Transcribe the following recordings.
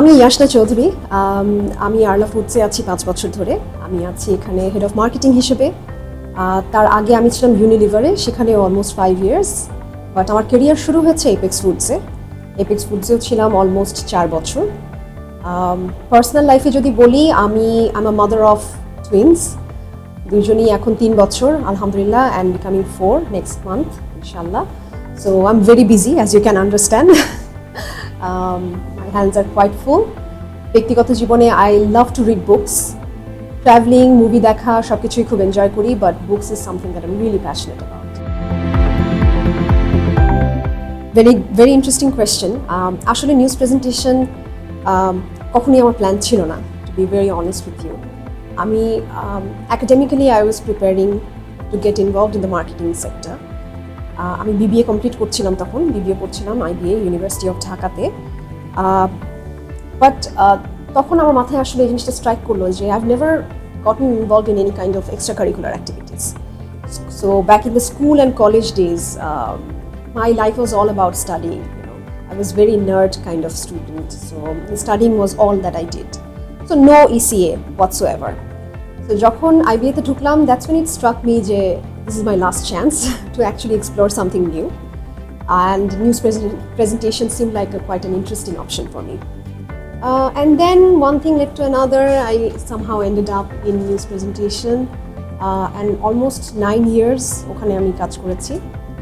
আমি ইয়াশনা চৌধুরী। আমি আরলা ফুডসে আছি 5 বছর ধরে। আমি আছি এখানে হেড অফ মার্কেটিং হিসেবে। তার আগে আমি ছিলাম ইউনিলিভারে, সেখানে অলমোস্ট 5 ইয়ার্স। বাট আমার ক্যারিয়ার শুরু হয়েছে এপেক্স ফুডসে। এপেক্স ফুডসেও ছিলাম অলমোস্ট 4 বছর। পার্সোনাল লাইফে যদি বলি, আমি মাদার অফ টুইন্স। দুজনই এখন 3 বছর আলহামদুলিল্লাহ, অ্যান্ড বিকামিং 4 নেক্সট মান্থ ইনশাল্লাহ। So I am very busy, as you can understand. My hands are quite full. ব্যক্তিগত জীবনে I love to read books. Traveling, movie দেখা সবকিছুই খুব এনজয় করি, but books is something that I'm really passionate about. Very interesting question. আসলে news presentation কখনোই আমার plan ছিল না, to be very honest with you. আমি academically I was preparing to get involved in the marketing sector. আমি BBA complete করছিলাম, তখন BBA পড়ছিলাম আইবিএ ইউনিভার্সিটি অফ ঢাকাতে। বাট তখন আমার মাথায় আসলে এই জিনিসটা স্ট্রাইক করলো যে I've never gotten involved in any kind of extracurricular activities. So back in the school and college days, my life was all about studying. I was very nerd kind of student, so studying was all that I did. So no ECA whatsoever. So যখন আইবিএতে ঢুকলাম, that's when it struck me যে this is my last chance to actually explore something new, and news presentation seemed like quite an interesting option for me. And then one thing led to another. I somehow ended up in news presentation, and almost 9 years ওখানে আমি কাজ করেছি।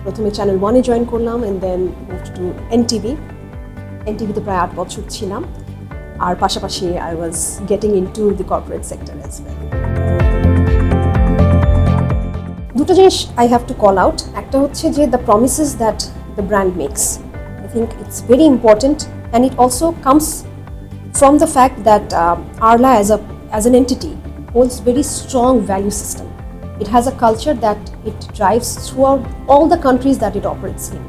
প্রথমে channel 1-এ join করলাম, and then moved to এনটিভিতে প্রায় 8 বছর ছিলাম। আর পাশাপাশি I was getting into the corporate sector as well. দুটো জিনিস I have to call out. একটা হচ্ছে যে the promises that the brand makes. I think it's very important, and it also comes from the fact that Arla as an entity holds very strong value system. It has a culture that it drives throughout all the countries that it operates in.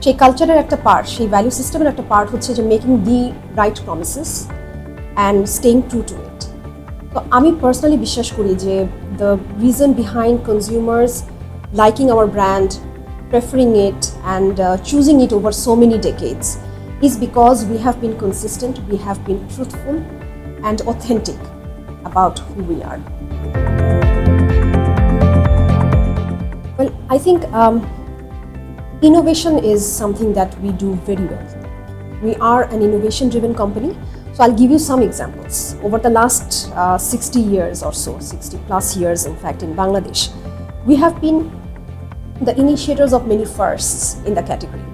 সেই কালচারের একটা part, সেই value সিস্টেমের একটা part হচ্ছে যে making the right promises and staying true to it. তো আমি পার্সোনালি বিশ্বাস করি যে the reason behind consumers liking our brand, preferring it, and choosing it over so many decades is because we have been consistent, we have been truthful and authentic about who we are. Well, I think innovation is something that we do very well. We are an innovation-driven company. So I'll give you some examples. Over the last 60 years or so, 60 plus years in fact, in Bangladesh, we have been the initiators of many firsts in the category.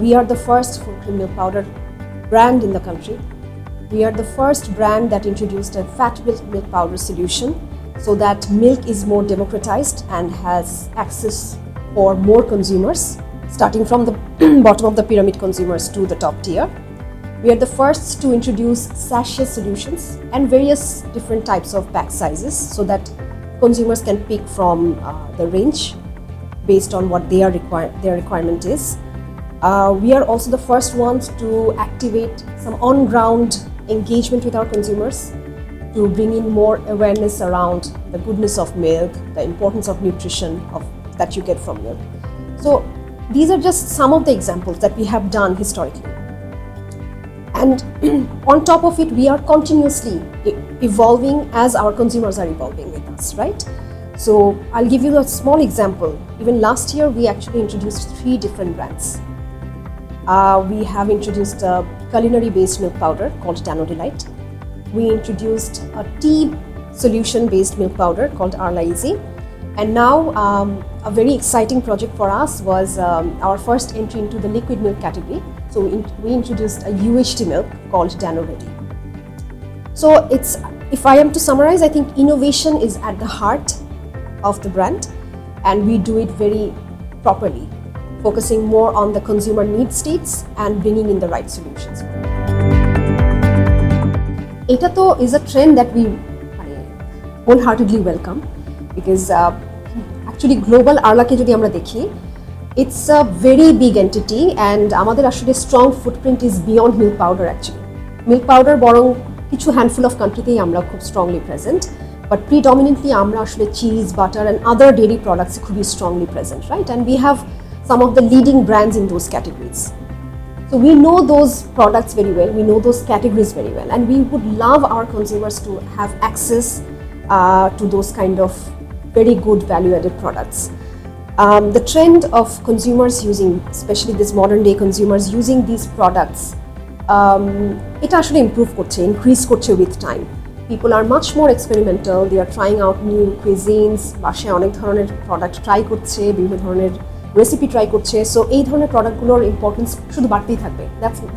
We are the first full cream milk powder brand in the country. We are the first brand that introduced a fat milk powder solution so that milk is more democratized and has access for more consumers, starting from the bottom of the pyramid consumers to the top tier. We are the first to introduce sachet solutions and various different types of pack sizes so that consumers can pick from the range based on what their requirement is. We are also the first ones to activate some on-ground engagement with our consumers to bring in more awareness around the goodness of milk, the importance of nutrition that you get from milk. So these are just some of the examples that we have done historically. And on top of it, we are continuously evolving as our consumers are evolving with us, right? So I'll give you a small example. Even last year, we actually introduced 3 different brands. We have introduced a culinary-based milk powder called Dano. We introduced a tea solution-based milk powder called Arla Easy. And now, a very exciting project for us was our first entry into the liquid milk category. So we introduced a UHT milk called Dano Ready. So if I am to summarize, I think innovation is at the heart of the brand, and we do it very properly, focusing more on the consumer need states and bringing in the right solutions. Eta to is a trend that we wholeheartedly welcome, because actually global Arla ke jodi amra dekhi, it's a very big entity, and আমাদের আসলে strong footprint is beyond milk powder actually. Milk powder বরং কিছু handful of countryতেই আমরা খুব strongly present, but predominantly আমরা আসলে cheese, butter and other dairy products খুবই strongly present, right? And we have some of the leading brands in those categories. So So we know those products very well, we know those categories very well, and we would love our consumers to have access to those kind of very good value-added products. The trend of consumers using, especially these modern day consumers using these products, it actually increase করছে with time. People are much more experimental, they are trying out new cuisines, বাসায় অনেক ধরনের product try করছে, বিভিন্ন ধরনের recipe try করছে। So এই ধরনের প্রোডাক্টগুলোর ইম্পর্টেন্স শুধু বাড়তেই থাকবে,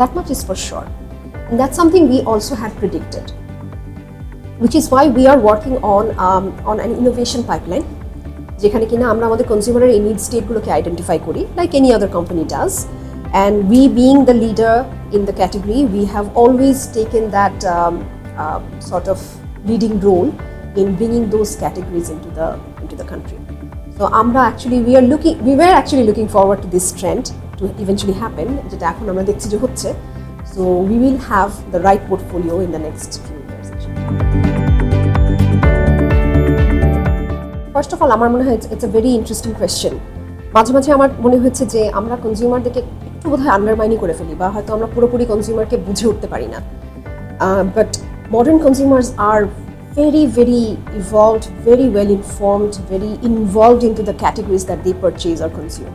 that much is for sure, and that's something we also had predicted, which is why we are working on an innovation pipeline, যেখানে কিনা আমরা আমাদের কনজিউমারের এই নিড স্টেটগুলোকে আইডেন্টিফাই করি like any other company does, and we being the leader in the category, we have always taken that sort of leading role in bringing those categories into the country. So we were actually looking forward to this trend to eventually happen, যেটা এখন আমরা দেখছি যে হচ্ছে. So we will have the right portfolio in the next few years. First of all, আমার মনে হয় it's a very interesting question. মাঝে মাঝে আমার মনে হচ্ছে যে আমরা কনজিউমারদেরকে একটু বোধহয় আন্ডারমাইনই করে ফেলি, বা হয়তো আমরা পুরোপুরি কনজিউমারকে বুঝে উঠতে পারি না. But modern consumers are very, very evolved, very well informed, very involved into the categories that they purchase or consume.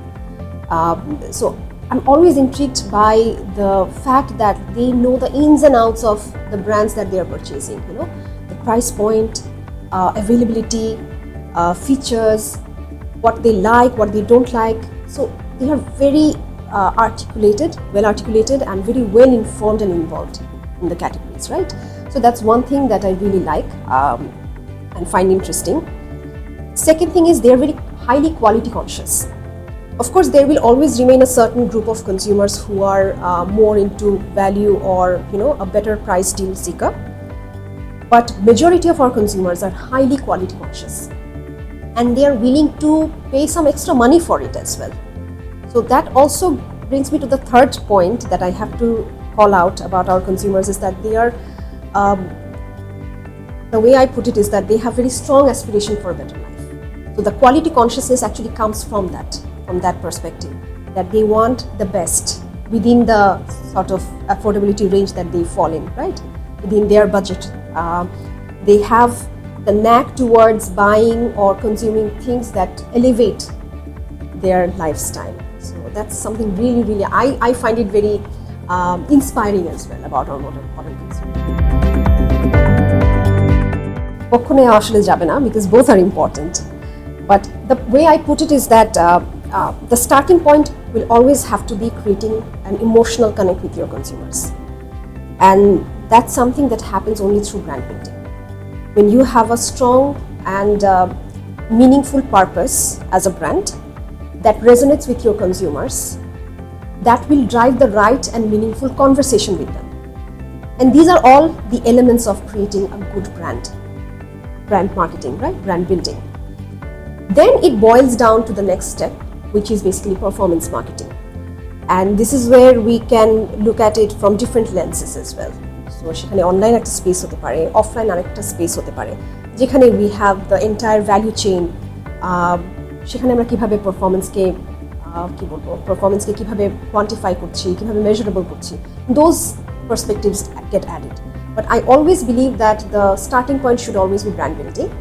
So I'm always intrigued by the fact that they know the ins and outs of the brands that they are purchasing, the price point, availability, features, what they like, what they don't like. So they are very well articulated and very well informed and involved in the categories, right? So that's one thing that I really like and find interesting. Second thing is they are very highly quality conscious. Of course, there will always remain a certain group of consumers who are more into value or a better price deal seeker. But majority of our consumers are highly quality conscious, and they are willing to pay some extra money for it as well. So that also brings me to the third point that I have to call out about our consumers, is that they are the way I put it is that they have very strong aspiration for a better life. So the quality consciousness actually comes from that perspective, that they want the best within the sort of affordability range that they fall in, right? Within their budget. They have the knack towards buying or consuming things that elevate their lifestyle. So that's something really, really, I find it very inspiring as well about our modern consumer. কখনোই আসলে যাবে না, because both are important. But the way I put it is that the starting point will always have to be creating an emotional connect with your consumers. And that's something that happens only through brand building. When you have a strong and meaningful purpose as a brand that resonates with your consumers, that will drive the right and meaningful conversation with them. And these are all the elements of creating a good brand marketing, right? Brand building. Then it boils down to the next step, which is basically performance marketing. And this is where we can look at it from different lenses as well. So সেখানে online একটা space হতে পারে, offline আরেকটা space হতে পারে, যেখানে we have the entire value chain. সেখানে আমরা কিভাবে পারফরম্যান্সকে কিভাবে কোয়ান্টিফাই করছি, কিভাবে মেজারেবল করছি, those perspectives get added. But I always believe that the starting point should always be brand building.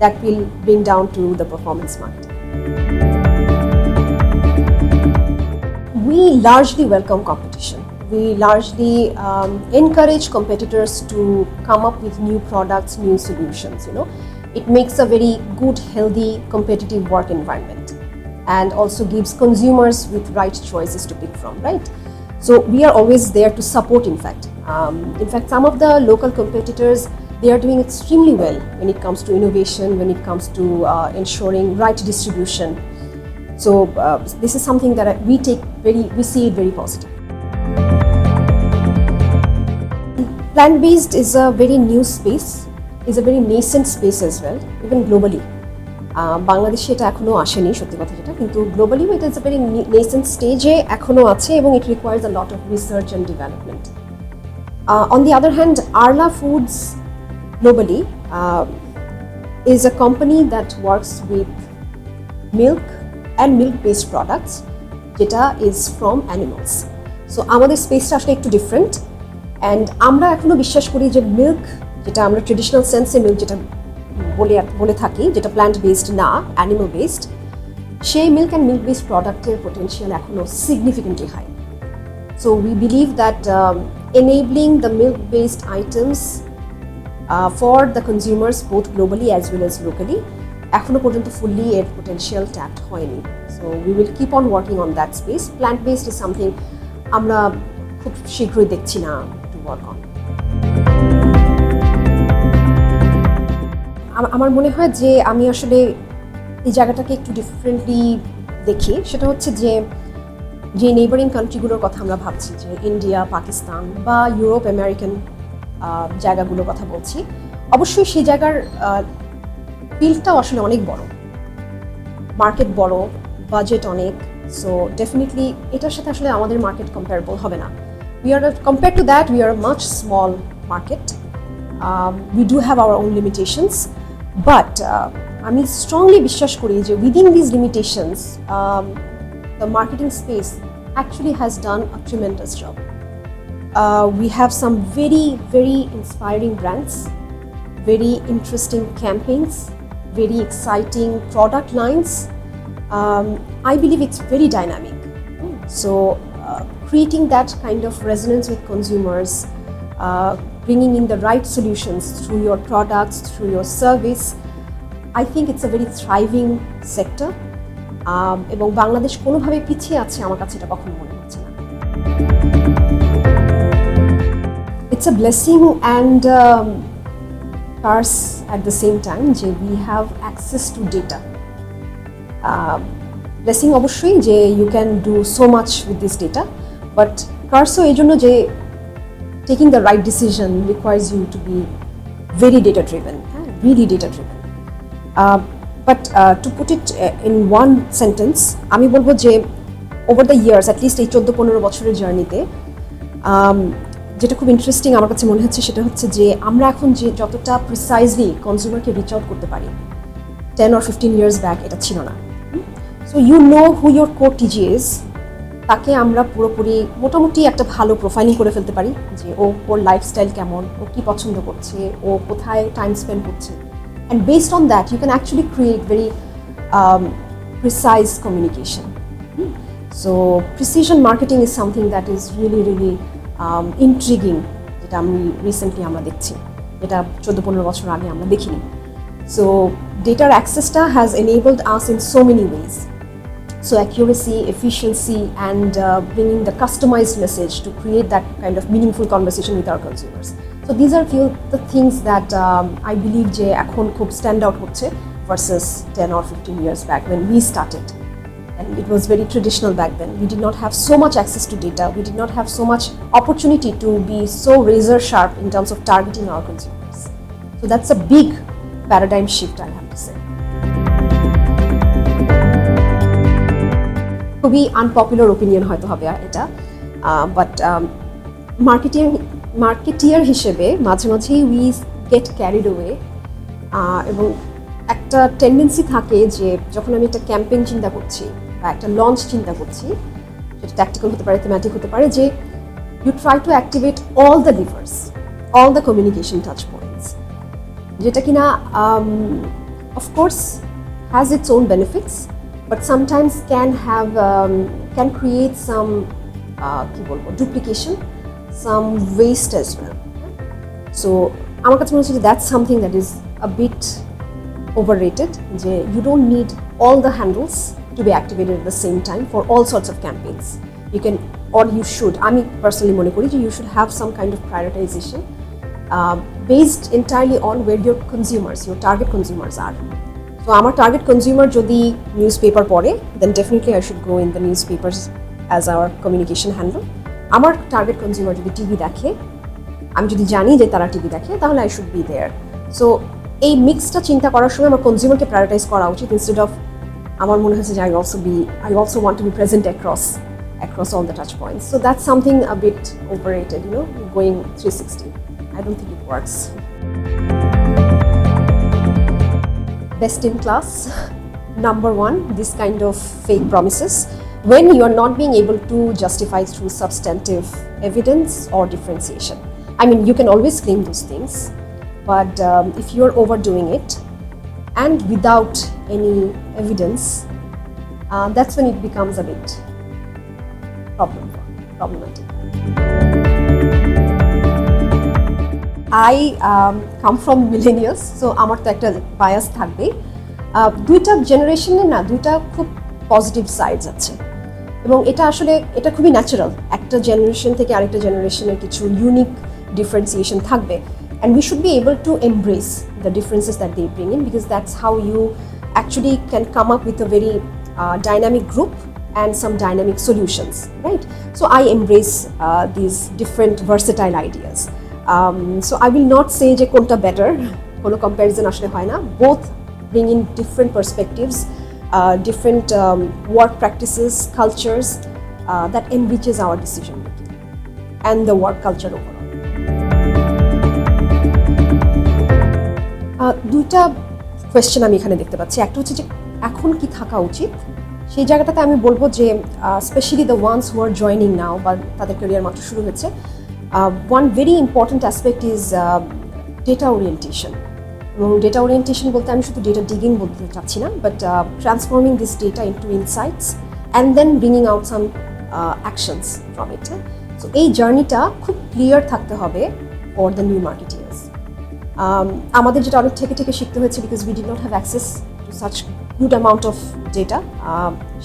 That will bring down to the performance marketing. We largely welcome competition. We largely encourage competitors to come up with new products, new solutions. It makes a very good, healthy, competitive work environment, and also gives consumers with right choices to pick from, right? So we are always there to support, in fact. Some of the local competitors, they are doing extremely well when it comes to innovation, when it comes to ensuring right distribution. So this is something that we see it very positive. Plant-based is a very new space, is a very nascent space as well, even globally. বাংলাদেশে এটা এখনো আসেনি, সত্যি কথা যেটা, কিন্তু globally এটা is a very nascent স্টেজে এখনো আছে, এবং it requires a lot of research and development. On the other hand, Arla Foods globally is a company that works with milk and milk-based products, যেটা is from animals. সো আমাদের স্পেসটা আসলে একটু different and আমরা এখনও বিশ্বাস করি যে মিল্ক, যেটা আমরা ট্রেডিশনাল সেন্সে মিল্ক যেটা বলে থাকি, যেটা প্ল্যান্ট বেসড না অ্যানিমাল বেসড, সেই মিল্ক অ্যান্ড মিল্ক বেসড প্রোডাক্টের পোটেনশিয়াল এখনও significantly high. So we believe that enabling the milk-based items for the consumers both globally as well as locally এখনো পর্যন্ত fully এর potential tapped হয়নি। So we will keep on working on that space. Plant-based is something আমরা খুব শীঘ্রই দেখছি না to work on. আমার মনে হয় যে আমি আসলে এই জায়গাটাকে একটু ডিফারেন্টলি দেখি, সেটা হচ্ছে যে নেইবারিং কান্ট্রিগুলোর কথা আমরা ভাবছি, যে ইন্ডিয়া, পাকিস্তান বা ইউরোপ, আমেরিকান জায়গাগুলোর কথা বলছি, অবশ্যই সেই জায়গার ফিল্ডটাও আসলে অনেক বড়, মার্কেট বড়, বাজেট অনেক। সো ডেফিনেটলি এটার সাথে আসলে আমাদের মার্কেট কম্পেয়ারেবল হবে না। Compare to that we are much small market, we do have our own limitations, but আমি স্ট্রংলি বিশ্বাস করি যে within these limitations the marketing space actually has done a tremendous job. We have some very, very inspiring brands, very interesting campaigns, very exciting product lines. I believe it's very dynamic. So creating that kind of resonance with consumers, bringing in the right solutions through your products, through your service, I think it's a very thriving sector. এবং বাংলাদেশ কোনোভাবে পিছিয়ে আছে আমার কাছে এটা কখনো মনে হচ্ছে না। It's a blessing and curse at the same time যে we have access to data. Blessing অবশ্যই যে you can do so much with this data, but কার্সও এই জন্য যে taking the right decision requires you to be very data driven, হ্যাঁ, really data driven. But to put it in one sentence, আমি বলবো যে ওভার দ্য ইয়ার্স, অ্যাটলিস্ট এই 14-15 বছরের জার্নিতে যেটা খুব ইন্টারেস্টিং আমার কাছে মনে হচ্ছে সেটা হচ্ছে যে আমরা এখন যে যতটা প্রিসাইজলি কনজিউমারকে রিচ আউট করতে পারি, 10 or 15 years ব্যাক এটা ছিল না। So you know who your core TG is, তাকে আমরা পুরোপুরি মোটামুটি একটা ভালো প্রোফাইলিং করে ফেলতে পারি যে ওর লাইফস্টাইল কেমন, ও কী পছন্দ করছে, ও কোথায় টাইম স্পেন্ড করছে। And based on that, you can actually create very precise communication. So precision marketing is something that is really, really intriguing. যেটা আমি রিসেন্টলি আমরা দেখছি, যেটা 14-15 বছর আগে আমরা দেখিনি। So data access has enabled us in so many ways. So accuracy, efficiency, and bringing the customized message to create that kind of meaningful conversation with our consumers. So these are few the things that I believe je ekhon khub stand out hocche versus 10 or 15 years back when we started. And it was very traditional back then. We did not have so much access to data. We did not have so much opportunity to be so razor sharp in terms of targeting our consumers. So that's a big paradigm shift, I have to say. খুবই unpopular opinion হয়তো হবে এটা, but marketeer হিসেবে মাঝে মাঝেই we get carried way, এবং একটা tendency থাকে যে যখন আমি একটা ক্যাম্পেইন চিন্তা করছি বা একটা লঞ্চ চিন্তা করছি, যেটা ট্যাকটিক্যাল হতে পারে, থিমেটিক হতে পারে, যে you try to activate all the levers, all the communication touch points, যেটা কিনা of course has its own benefits, but sometimes can create some duplication, some waste as well. So আমার কাছে মনে হচ্ছে that's something that is a bit overrated, যে you don't need all the handles to be activated at the same time for all sorts of campaigns. You can, or you should, আমি personally মনে করি যে you should have some kind of prioritization based entirely on where your consumers, your target consumers are. So আমার target consumer যদি newspaper পড়ে, then definitely I should go in the newspapers as our communication handle. আমার target consumer যদি TV দেখে, আমি যদি জানি যে তারা টিভি দেখে, তাহলে I should be there. So এই মিক্সটা চিন্তা করার সময় আমার কনজিউমারকে প্রায়োরিটাইজ করা উচিত, ইনস্টেড অফ আমার মনে হয়েছে যে I also want to be present across all the touch points. So that's something a bit overrated, going 360. I don't think it works. Best in class, number one, this kind of fake promises. when you are not being able to justify through substantive evidence or differentiation. I mean, you can always claim those things, but if you are overdoing it and without any evidence, that's when it becomes a bit problematic. I come from millennials, so আমার তো একটা bias থাকবেই। দুইটা জেনারেশনে না দুইটা খুব positive sides আছে এবং এটা খুবই ন্যাচারাল। একটা জেনারেশন থেকে আরেকটা জেনারেশনের কিছু ইউনিক ডিফারেন্সিয়েশন থাকবে, and we should be able to embrace the differences that they bring in, because that's how you actually can come up with a very dynamic group and some dynamic solutions, right? So I embrace these different versatile ideas. So I will not say je konta better, kono comparison ashole hoy na. Both bring in different perspectives, different work practices, cultures that enriches our decision making and the work culture overall. দুইটা question আমি এখানে দেখতে পাচ্ছি। একটা হচ্ছে যে এখন কি থাকা উচিত, সেই জায়গাটাতে আমি বলবো যে specially the ones who are joining now বা তাদের ক্যারিয়ার মাত্র শুরু হয়েছে, one very important aspect is data orientation. এবং ডেটা ওরিয়েন্টেশন বলতে আমি শুধু ডেটা ডিগিং বলতে চাচ্ছি না, but transforming this data into insights and then bringing out some actions from it. So এই জার্নিটা খুব ক্লিয়ার থাকতে হবে ফর দ্য নিউ মার্কেটিয়ার্স। আমাদের যেটা অনেক থেকে শিখতে হয়েছে, because we did not have access two such good amount of data,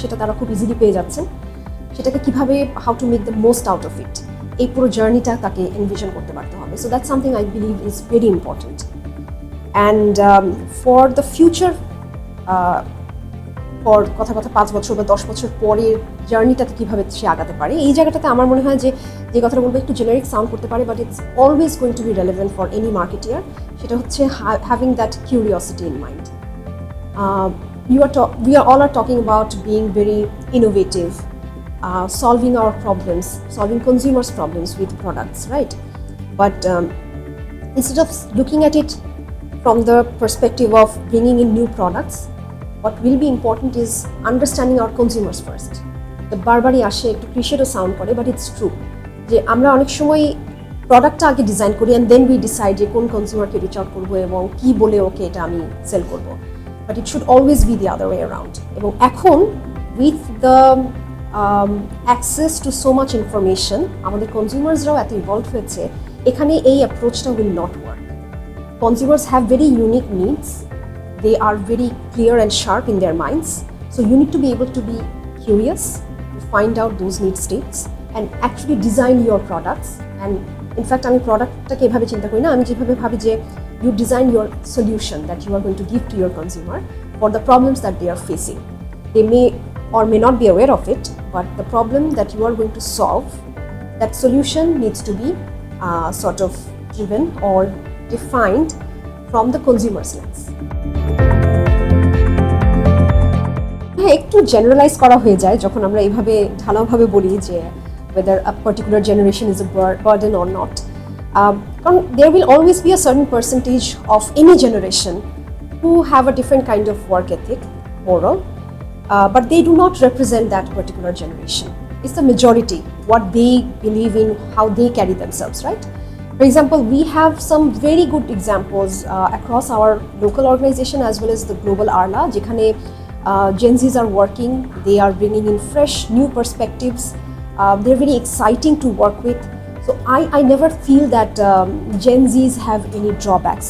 সেটা তারা খুব ইজিলি পেয়ে যাচ্ছেন। সেটাকে কীভাবে how to make the most out of it, এই পুরো জার্নিটা তাকে এনভিশন করতে পারতে হবে। So that's something I believe is very important. And for the future, for কথা 5 বছর বা 10 বছর পরের জার্নিটাতে কীভাবে সে আগাতে পারে, এই জায়গাটাতে আমার মনে হয় যে কথাটা বলবো একটু জেনারিক সাউন্ড করতে পারে, but it's always going to B relevant for any marketeer. সেটা হচ্ছে having that curiosity in mind. We are all talking about being very innovative, solving our problems, solving consumers' problems with products, right? But instead of looking at it from the perspective of bringing in new products, what will be important is understanding our consumers first. The বারবারই আসে একটু ক্লিশেরও sound করে, but it's true যে আমরা অনেক সময় প্রোডাক্টটা আগে ডিজাইন করি অ্যান্ড দেন উই ডিসাইড যে কোন কনজিউমারকে রিচ আউট করবো এবং কী বলে ওকে এটা আমি সেল করবো, but it should always be the other way around. এবং এখন with the access to so much information, আমাদের কনজিউমার্সরাও এত ইভলভ হয়েছে, এখানে এই অ্যাপ্রোচটা will not work. Consumers have very unique needs. They are very clear and sharp in their minds. So you need to be able to be curious, to find out those need states and actually design your products. And in fact, আমি প্রোডাক্টটাকে এভাবে চিন্তা করি না, আমি যেভাবে ভাবি যে you design your solution that you are going to give to your consumer for the problems that they are facing. They may or may not be aware of it, but the problem that you are going to solve, that solution needs to be sort of driven or defined from the consumer's lens. একটু generalise করা হয়ে যায় যখন আমরা এইভাবে ঢালাওভাবে বলি যে whether a particular generation is a burden or not. কারণ there will always be a certain percentage of any generation who have a different kind of work ethic, moral, but they do not represent that particular generation. It's the majority, what they believe in, how they carry themselves, right? For example, we have some very good examples across our local organization as well as the global Arla, যেখানে Gen Zs are working, they are bringing in fresh, new perspectives, they're very exciting to work with. So I never feel that Gen Zs have any drawbacks.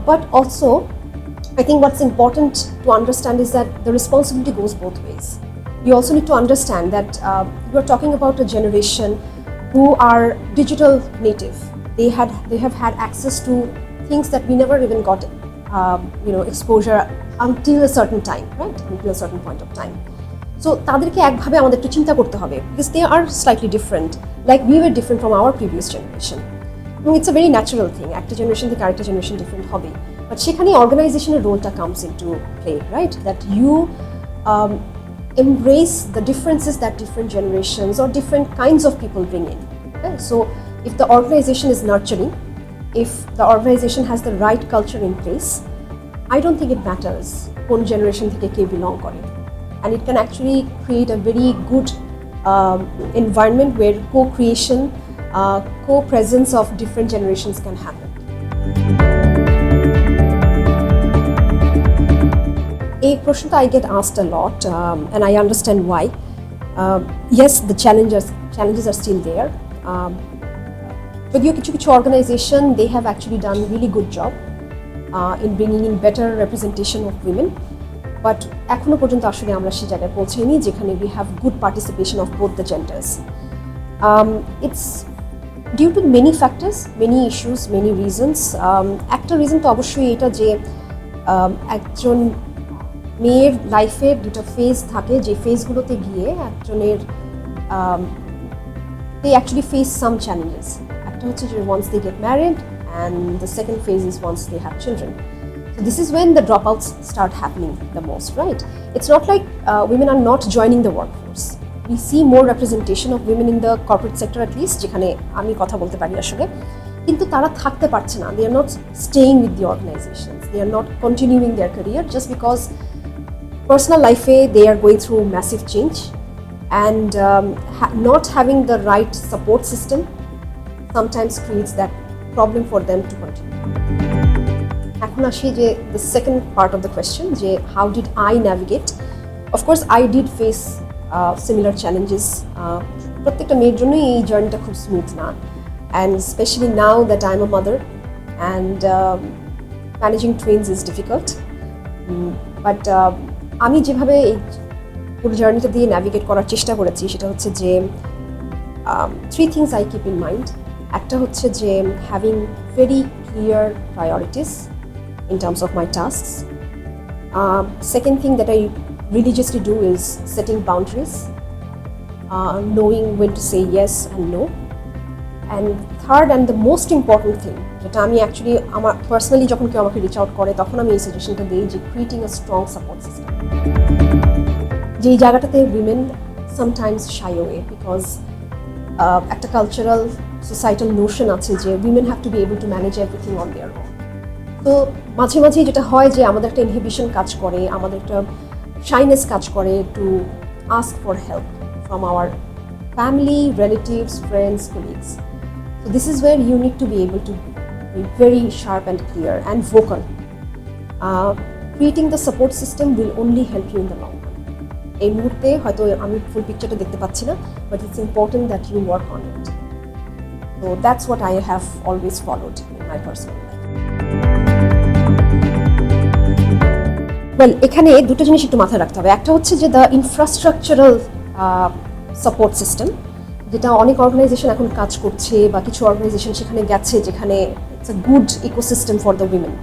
But also, I think what's important to understand is that the responsibility goes both ways. You also need to understand that you are talking about a generation who are digital native. They have had access to things that we never even got exposure until a certain time, right? Until a certain point of time. So তাদেরকে একভাবে আমাদের একটু চিন্তা করতে হবে, because they are slightly different, like we were different from our previous generation. এবং it's a very natural thing, একটা generation থেকে আরেকটা জেনারেশন ডিফারেন্ট হবে, বাট সেখানে অর্গানাইজেশনের রোলটা comes into play, right? That you embrace the differences that different generations or different kinds of people bring in. Okay? So if the organization is nurturing, if the organization has the right culture in place, I don't think it matters কোন generation থেকে কে belong করে. and it can actually create a very good environment where co-creation, co-presence of different generations can happen. A question I get asked a lot, and I understand why. Yes, the challenges are still there. যদিও কিছু organization, they have actually done really good job in bringing in better representation of women. But এখনো পর্যন্ত আসলে আমরা সেই জায়গায় পৌঁছাইনি যেখানে we have good participation of both the genders. It's due to many factors, many issues, many reasons. একটা reason তো অবশ্যই এটা যে একজন মেয়ের লাইফে দুটো ফেজ থাকে, যে ফেজগুলোতে গিয়ে একজনের they actually face some challenges. একটা হচ্ছে যে once they get married, and the second phase is once they have children. So this is when the dropouts start happening the most, right? It's not like women are not joining the workforce. We see more representation of women in the corporate sector, at least যেখানে আমি কথা বলতে পারি আসলে, কিন্তু তারা থাকতে পারছে না. They are not staying with the organizations. They are not continuing their career just because personal life they are going through massive change, and not having the right support system sometimes creates that problem for them to continue. এখন আসি যে the second part of the question, যে how did I navigate? Of course I did face similar challenges. প্রত্যেকটা মেয়ের জন্যই এই জার্নিটা খুব স্মুথ না, and especially now that I'm a mother, and managing twins is difficult. But আমি যেভাবে এই পুরো জার্নিটা দিয়ে ন্যাভিগেট করার চেষ্টা করেছি সেটা হচ্ছে যে three things I keep in mind. একটা হচ্ছে যে having very clear priorities in terms of my tasks. Second thing that I religiously do is setting boundaries, knowing when to say yes and no. And third and the most important thing, যেটা আমি actually আমার personally যখন কেউ আমাকে reach out করে তখন আমি এই সাজেশনটা দিই, যে creating a strong support system. যেই জায়গাটাতে women sometimes shy away because একটা কালচারাল সোসাইটাল নোশন আছে যে women have to be able to manage everything on their own. তো মাঝে মাঝেই যেটা হয় যে আমাদের একটা ইনহিবিশন কাজ করে, আমাদের একটা শাইনেস কাজ করে to ask for help from our family, relatives, friends, colleagues. So this is where you need to be able to be very sharp and clear and vocal. Creating the support system will only help you in the long run. এই মুহূর্তে হয়তো আমি ফুল পিকচারটা দেখতে পাচ্ছি না, but it's important that you work on it. So that's what I have always followed in my personal life. Well, এখানে দুটো জিনিস একটু মাথায় রাখতে হবে. একটা হচ্ছে যে the infrastructural support system, যেটা অনেক অর্গানাইজেশন এখন কাজ করছে বা কিছু অর্গানাইজেশন সেখানে গেছে যেখানে it's a good ecosystem for the women.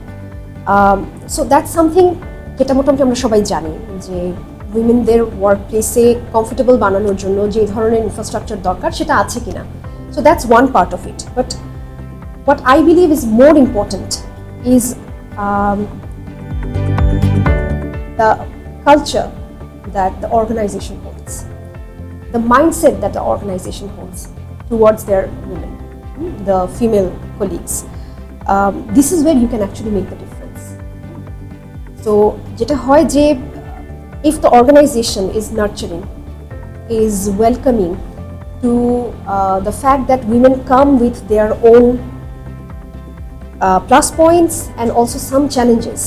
So that's something যেটা মোটামুটি আমরা সবাই জানি যে উইমেনদের ওয়ার্ক প্লেসে কমফোর্টেবল বানানোর জন্য যে ধরনের ইনফ্রাস্ট্রাকচার দরকার সেটা আছে কিনা. So that's one part of it. But what I believe is more important is the culture that the organization holds, the mindset that the organization holds towards their women, the female colleagues. This is where you can actually make the difference. So jeta hoy je if the organization is nurturing, is welcoming to the fact that women come with their own plus points and also some challenges,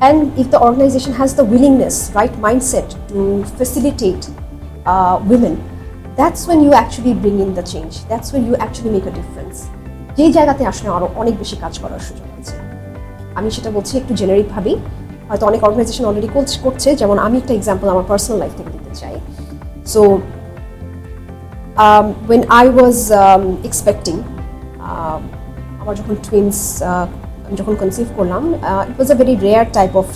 and if the organization has the willingness, right mindset to facilitate women, that's when you actually bring in the change. That's when you actually make a difference. যেই জায়গাতে আসলে আরও অনেক বেশি কাজ করার সুযোগ আছে। আমি সেটা বলছি একটু জেনারিক ভাবেই, হয়তো অনেক অর্গানাইজেশন অলরেডি করছে, যেমন আমি একটা এক্সাম্পল আমার পার্সোনাল লাইফ থেকে দিতে চাই। So when I was expecting, আমার যখন টুইন্স আমি যখন কনসিভ করলাম, it was a very rare type of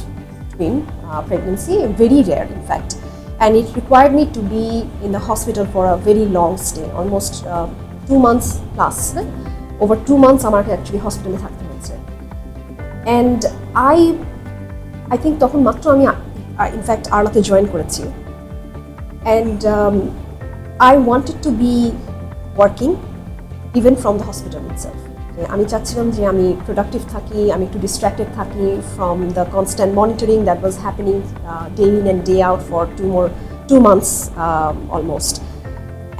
twin pregnancy, very rare in fact. And it required me to be in the hospital for a very long stay, almost 2 months plus. Over 2 months আমাকে actually hospital থাকতে হয়েছে. And I think তখন মাত্র আমি in fact আরলাতে join করেছি. And I wanted to be working even from the hospital itself. আমি চাচ্ছিলাম যে আমি প্রোডাক্টিভ থাকি, আমি একটু ডিস্ট্র্যাক্টেড থাকি from the constant monitoring that was happening day in and day out for 2 months almost.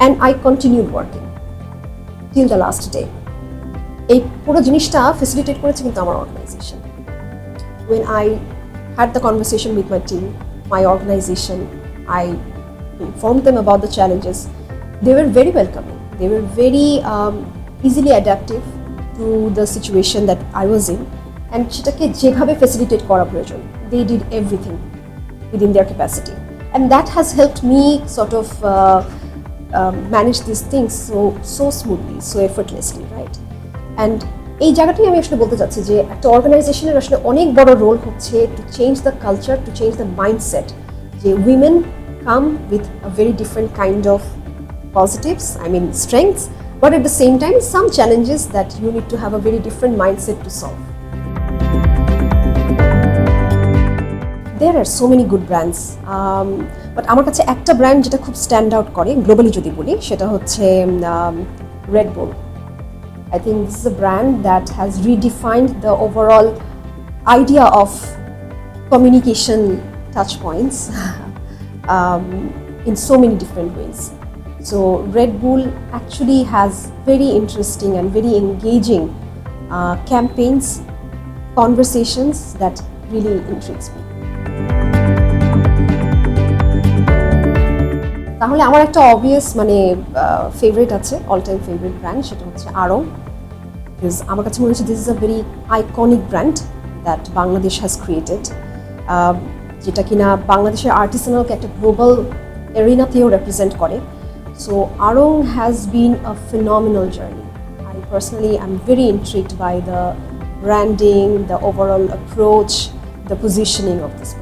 And I continued working till the last day. এই পুরো জিনিসটা ফেসিলিটেট করেছে কিন্তু আমার organisation. When I had the conversation with my team, my organization, I informed them about the challenges. They were very welcoming. They were very easily adaptive to the situation that I was in. And সেটাকে যেভাবে facilitate করা প্রয়োজন, they did everything within their capacity. And that has helped me sort of manage these things so smoothly, so effortlessly, right? And এই জায়গাটাই আমি আসলে বলতে চাচ্ছি যে একটা অর্গানাইজেশনের আসলে অনেক বড় রোল হচ্ছে to change the culture, to change the mindset, যে women come with a very different kind of positives, I mean strengths, but at the same time some challenges that you need to have a very different mindset to solve. There are so many good brands, but আমার কাছে একটা brand যেটা খুব stand out করে globally যদি বলি সেটা হচ্ছে Red Bull. I think this is a brand that has redefined the overall idea of communication touch points in so many different ways. So Red Bull actually has very interesting and very engaging campaigns, conversations that really intrigues me. তাহলে আমার একটা obvious মানে favourite আছে, all time favourite brand, সেটা হচ্ছে আড়ং। Because আমার কাছে মনে হচ্ছে this is a very iconic brand that Bangladesh has created, যেটা কিনা বাংলাদেশের আর্টিসানালকে একটা গ্লোবাল এরিনাতেও রিপ্রেজেন্ট করে। সো আড়ং has been a phenomenal journey. I personally I am very intrigued by the branding, the overall approach, the positioning of this.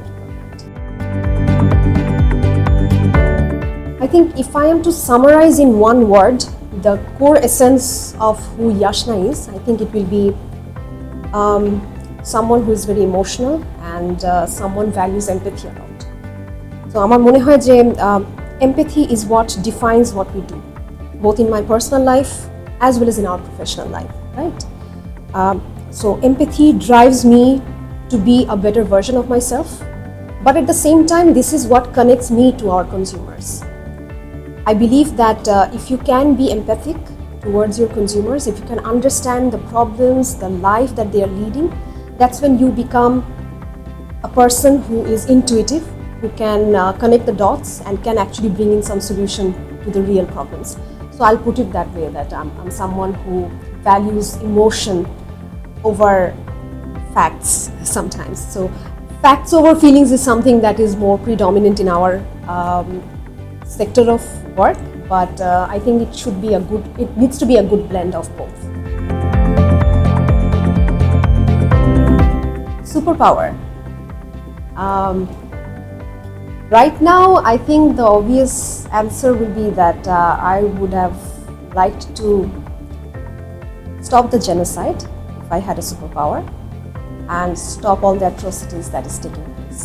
I think if I am to summarize in one word the core essence of who Yashna is, I think it will be someone who is very emotional and someone values empathy a lot. So আমার মনে হয় যে empathy is what defines what we do, both in my personal life as well as in our professional life, right? So empathy drives me to be a better version of myself, but at the same time this is what connects me to our consumers. I believe that if you can be empathic towards your consumers, if you can understand the problems, the life that they are leading, that's when you become a person who is intuitive, who can connect the dots and can actually bring in some solution to the real problems. So I'll put it that way, that I'm someone who values emotion over facts sometimes. So facts over feelings is something that is more predominant in our sector of work, but I think it needs to be a good blend of both. Superpower. Right now, I think the obvious answer will be that I would have liked to stop the genocide if I had a superpower and stop all the atrocities that is taking place.